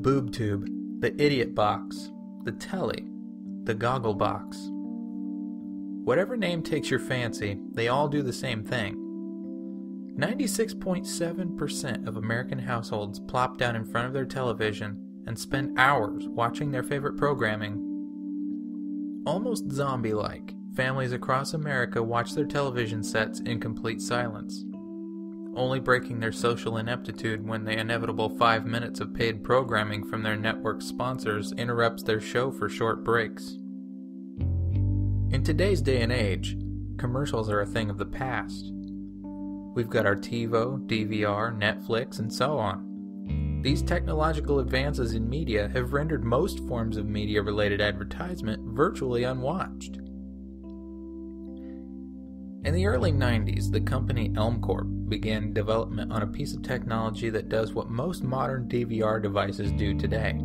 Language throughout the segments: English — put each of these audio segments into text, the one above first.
boob tube, the idiot box, the telly, the goggle box. Whatever name takes your fancy, they all do the same thing. 96.7% of American households plop down in front of their television and spend hours watching their favorite programming. Almost zombie-like, families across America watch their television sets in complete silence, only breaking their social ineptitude when the inevitable 5 minutes of paid programming from their network sponsors interrupts their show for short breaks. In today's day and age, commercials are a thing of the past. We've got our TiVo, DVR, Netflix, and so on. These technological advances in media have rendered most forms of media-related advertisement virtually unwatched. In the early 90s, the company Elm Corp began development on a piece of technology that does what most modern DVR devices do today.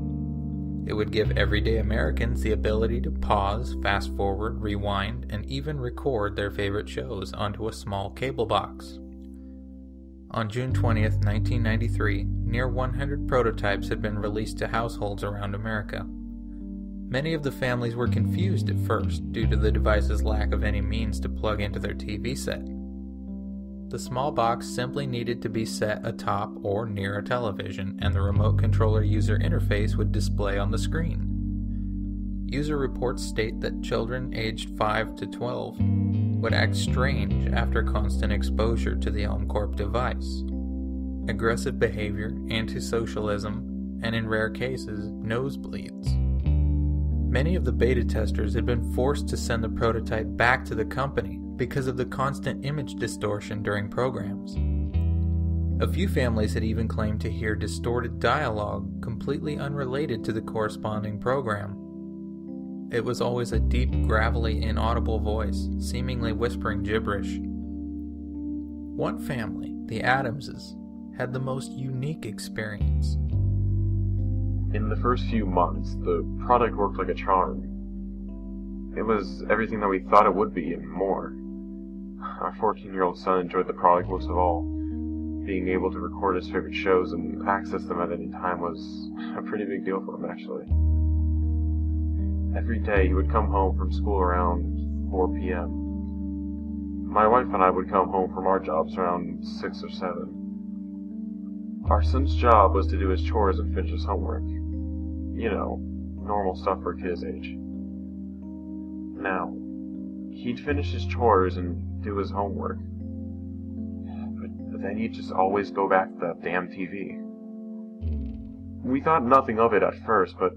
It would give everyday Americans the ability to pause, fast forward, rewind, and even record their favorite shows onto a small cable box. On June 20th, 1993, near 100 prototypes had been released to households around America. Many of the families were confused at first due to the device's lack of any means to plug into their TV set. The small box simply needed to be set atop or near a television, and the remote controller user interface would display on the screen. User reports state that children aged 5 to 12 would act strange after constant exposure to the Elm Corp device. Aggressive behavior, antisocialism, and in rare cases, nosebleeds. Many of the beta testers had been forced to send the prototype back to the company because of the constant image distortion during programs. A few families had even claimed to hear distorted dialogue completely unrelated to the corresponding program. It was always a deep, gravelly, inaudible voice, seemingly whispering gibberish. One family, the Adamses, had the most unique experience. In the first few months, the product worked like a charm. It was everything that we thought it would be and more. Our 14-year-old son enjoyed the product most of all. Being able to record his favorite shows and access them at any time was a pretty big deal for him, actually. Every day he would come home from school around 4 p.m. My wife and I would come home from our jobs around 6 or 7. Our son's job was to do his chores and finish his homework. You know, normal stuff for a kid his age. Now, he'd finish his chores and do his homework. But then he'd just always go back to that damn TV. We thought nothing of it at first, but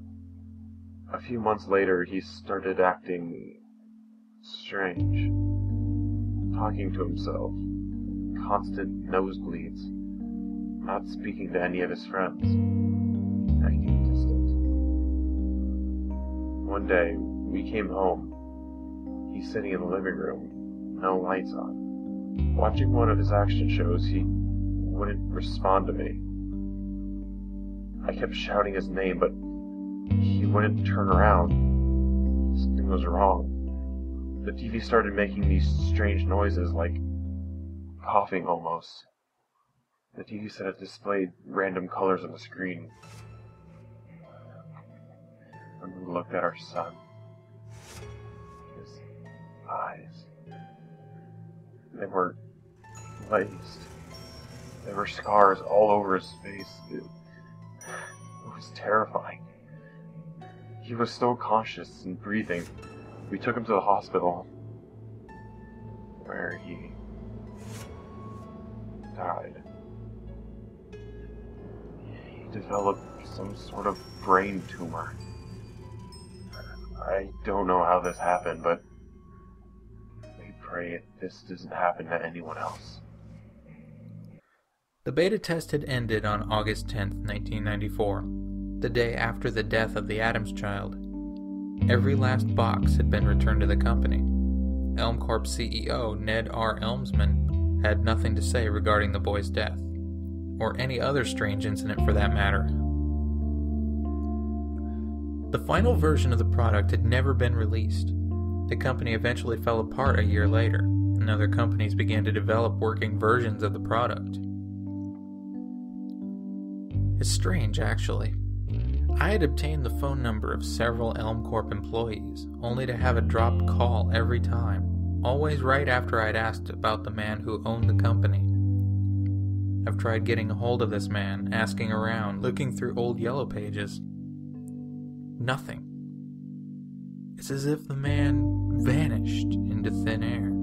a few months later he started acting strange. Talking to himself. Constant nosebleeds. Not speaking to any of his friends. Acting distant. One day, we came home. He's sitting in the living room, no lights on. Watching one of his action shows, he wouldn't respond to me. I kept shouting his name, but he wouldn't turn around. Something was wrong. The TV started making these strange noises, like coughing almost. The TV set it displayed random colors on the screen. And we looked at our son. His eyes. They were glazed. There were scars all over his face. It was terrifying. He was still conscious and breathing. We took him to the hospital, where he died. He developed some sort of brain tumor. I don't know how this happened, but we pray this doesn't happen to anyone else. The beta test had ended on August 10th, 1994, the day after the death of the Adams child. Every last box had been returned to the company. Elm Corp CEO Ned R. Elmsman had nothing to say regarding the boy's death, or any other strange incident for that matter. The final version of the product had never been released. The company eventually fell apart a year later, and other companies began to develop working versions of the product. It's strange, actually. I had obtained the phone number of several Elm Corp employees, only to have a dropped call every time, always right after I'd asked about the man who owned the company. I've tried getting a hold of this man, asking around, looking through old yellow pages. Nothing. It's as if the man vanished into thin air.